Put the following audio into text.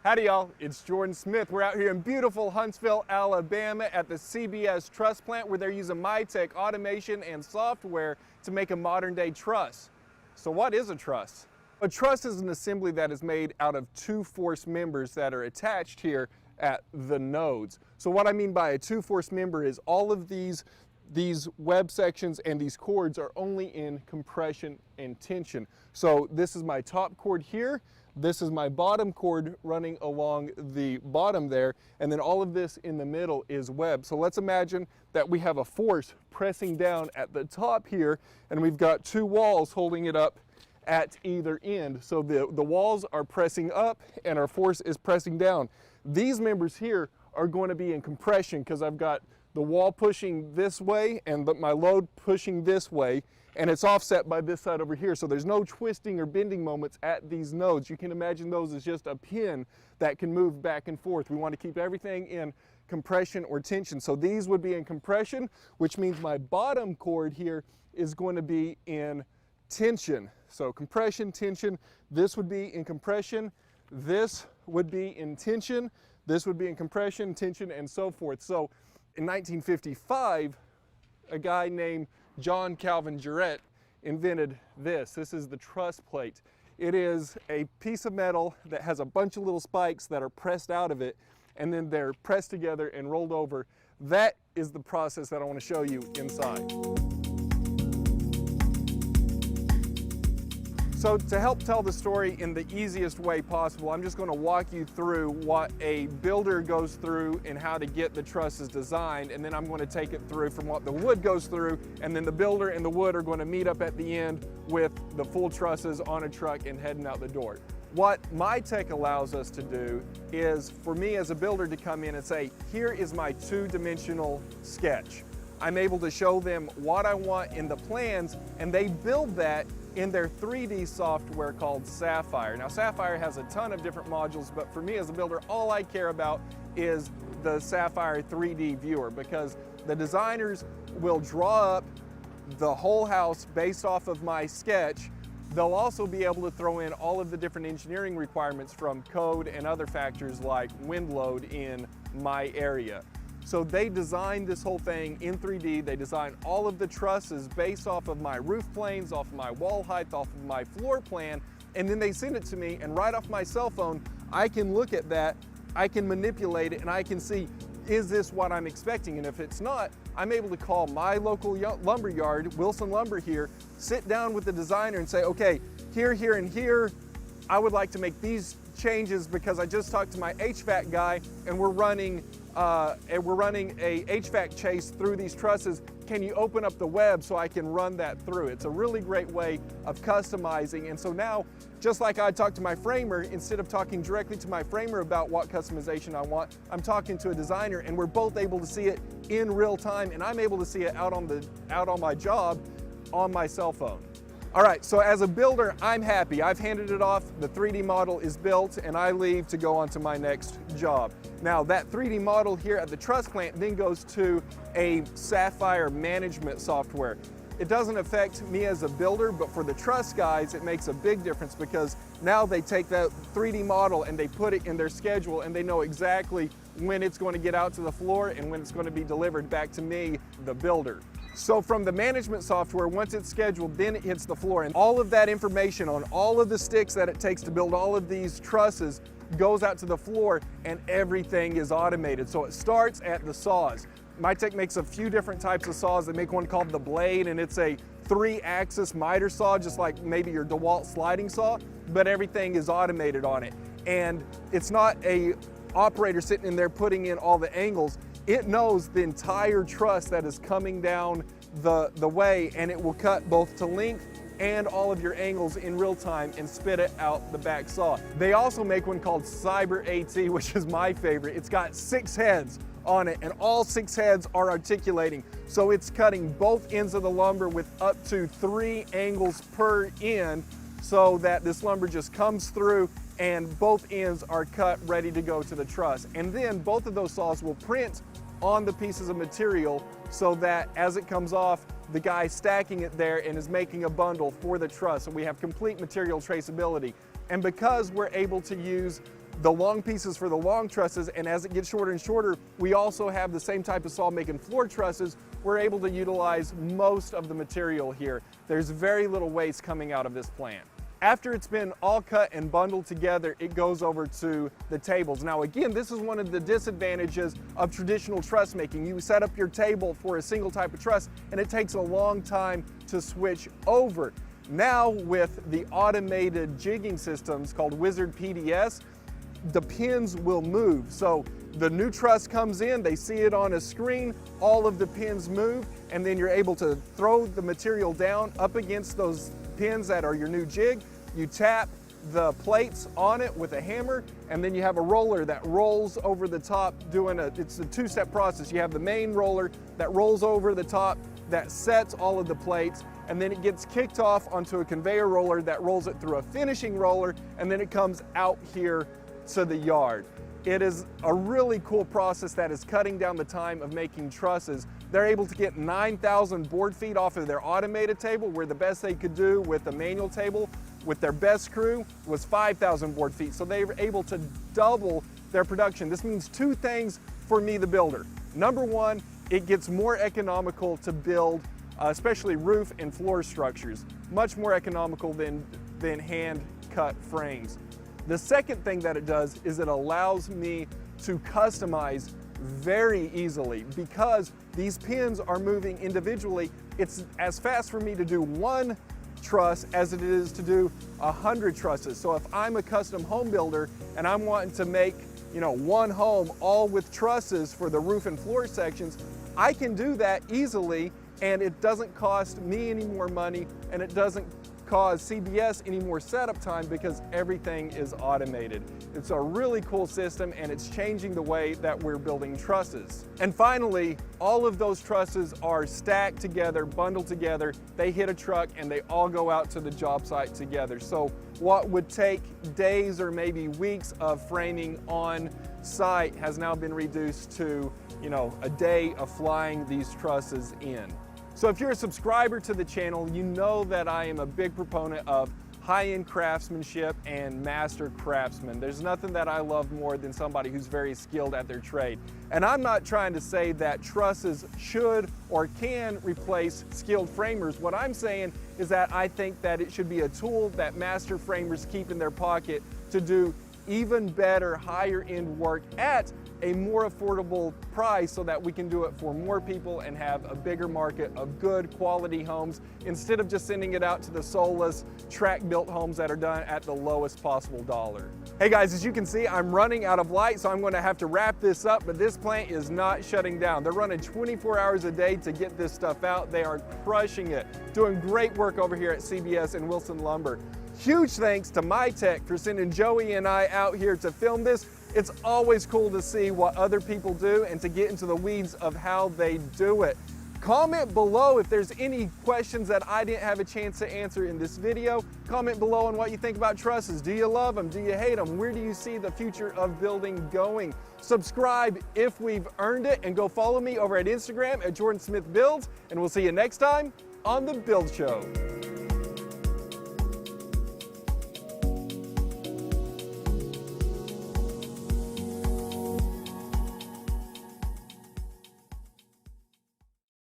Howdy y'all, it's Jordan Smith. We're out here in beautiful Huntsville, Alabama at the CBS truss plant where they're using MyTech automation and software to make a modern day truss. So what is a truss? A truss is an assembly that is made out of two force members that are attached here at the nodes. So what I mean by a two force member is all of these web sections and these cords are only in compression and tension. So this is my top cord here. This is my bottom cord running along the bottom there, and then all of this in the middle is web. So let's imagine that we have a force pressing down at the top here, and we've got two walls holding it up at either end. So the walls are pressing up and our force is pressing down. These members here are going to be in compression because I've got the wall pushing this way and my load pushing this way, and it's offset by this side over here. So there's no twisting or bending moments at these nodes. You can imagine those as just a pin that can move back and forth. We want to keep everything in compression or tension. So these would be in compression, which means my bottom cord here is going to be in tension. So compression, tension, this would be in compression, this would be in tension, this would be in compression, tension, and so forth. So in 1955, a guy named John Calvin Jarrett invented this. This is the truss plate. It is a piece of metal that has a bunch of little spikes that are pressed out of it, and then they're pressed together and rolled over. That is the process that I want to show you inside. So to help tell the story in the easiest way possible, I'm just going to walk you through what a builder goes through and how to get the trusses designed, and then I'm going to take it through from what the wood goes through, and then the builder and the wood are going to meet up at the end with the full trusses on a truck and heading out the door. What MyTech allows us to do is for me as a builder to come in and say, here is my two-dimensional sketch. I'm able to show them what I want in the plans, and they build that in their 3D software called Sapphire. Now Sapphire has a ton of different modules, but for me as a builder, all I care about is the Sapphire 3D viewer, because the designers will draw up the whole house based off of my sketch. They'll also be able to throw in all of the different engineering requirements from code and other factors like wind load in my area. So they designed this whole thing in 3D. They designed all of the trusses based off of my roof planes, off of my wall height, off of my floor plan, and then they send it to me, and right off my cell phone, I can look at that, I can manipulate it, and I can see, is this what I'm expecting? And if it's not, I'm able to call my local lumber yard, Wilson Lumber here, sit down with the designer and say, okay, here, here, and here, I would like to make these changes because I just talked to my HVAC guy and we're running a HVAC chase through these trusses. Can you open up the web so I can run that through? It's a really great way of customizing. And so now, just like I talked to my framer, instead of talking directly to my framer about what customization I want, I'm talking to a designer, and we're both able to see it in real time, and I'm able to see it out on my job on my cell phone. All right, so as a builder, I'm happy. I've handed it off, the 3D model is built, and I leave to go on to my next job. Now, that 3D model here at the truss plant then goes to a Sapphire management software. It doesn't affect me as a builder, but for the truss guys, it makes a big difference because now they take that 3D model and they put it in their schedule, and they know exactly when it's going to get out to the floor and when it's going to be delivered back to me, the builder. So from the management software, once it's scheduled, then it hits the floor, and all of that information on all of the sticks that it takes to build all of these trusses goes out to the floor, and everything is automated. So it starts at the saws. MyTech makes a few different types of saws. They make one called the Blade, and it's a 3-axis miter saw, just like maybe your DeWalt sliding saw, but everything is automated on it. And it's not a operator sitting in there putting in all the angles. It knows the entire truss that is coming down the way, and it will cut both to length and all of your angles in real time and spit it out the back saw. They also make one called Cyber AT, which is my favorite. It's got 6 heads on it, and all 6 heads are articulating. So it's cutting both ends of the lumber with up to 3 angles per end, so that this lumber just comes through and both ends are cut ready to go to the truss. And then both of those saws will print on the pieces of material so that as it comes off, the guy stacking it there and is making a bundle for the truss. So we have complete material traceability. And because we're able to use the long pieces for the long trusses, and as it gets shorter and shorter, we also have the same type of saw making floor trusses. We're able to utilize most of the material here. There's very little waste coming out of this plant. After it's been all cut and bundled together, it goes over to the tables. Now again, this is one of the disadvantages of traditional truss making. You set up your table for a single type of truss and it takes a long time to switch over. Now with the automated jigging systems called Wizard PDS, the pins will move. So the new truss comes in, they see it on a screen, all of the pins move, and then you're able to throw the material down up against those pins that are your new jig. You tap the plates on it with a hammer, and then you have a roller that rolls over the top it's a two-step process. You have the main roller that rolls over the top that sets all of the plates, and then it gets kicked off onto a conveyor roller that rolls it through a finishing roller, and then it comes out here to the yard. It is a really cool process that is cutting down the time of making trusses. They're able to get 9,000 board feet off of their automated table, where the best they could do with a manual table with their best crew was 5,000 board feet. So they were able to double their production. This means two things for me, the builder. Number one, it gets more economical to build, especially roof and floor structures. Much more economical than hand cut frames. The second thing that it does is it allows me to customize very easily. Because these pins are moving individually, it's as fast for me to do one truss as it is to do 100 trusses. So if I'm a custom home builder and I'm wanting to make, one home all with trusses for the roof and floor sections, I can do that easily, and it doesn't cost me any more money, and it doesn't cause CBS any more setup time because everything is automated. It's a really cool system, and it's changing the way that we're building trusses. And finally, all of those trusses are stacked together, bundled together. They hit a truck and they all go out to the job site together. So what would take days or maybe weeks of framing on site has now been reduced to, a day of flying these trusses in. So if you're a subscriber to the channel, you know that I am a big proponent of high-end craftsmanship and master craftsmen. There's nothing that I love more than somebody who's very skilled at their trade. And I'm not trying to say that trusses should or can replace skilled framers. What I'm saying is that I think that it should be a tool that master framers keep in their pocket to do even better, higher-end work at a more affordable price, so that we can do it for more people and have a bigger market of good quality homes instead of just sending it out to the soulless track-built homes that are done at the lowest possible dollar. Hey guys, as you can see, I'm running out of light, so I'm going to have to wrap this up, but this plant is not shutting down. They're running 24 hours a day to get this stuff out. They are crushing it, doing great work over here at CBS and Wilson Lumber. Huge thanks to my tech for sending Joey and I out here to film this. It's always cool to see what other people do and to get into the weeds of how they do it. Comment below if there's any questions that I didn't have a chance to answer in this video. Comment below on what you think about trusses. Do you love them? Do you hate them? Where do you see the future of building going? Subscribe if we've earned it, and go follow me over at Instagram at Jordan Smith Builds, and we'll see you next time on The Build Show.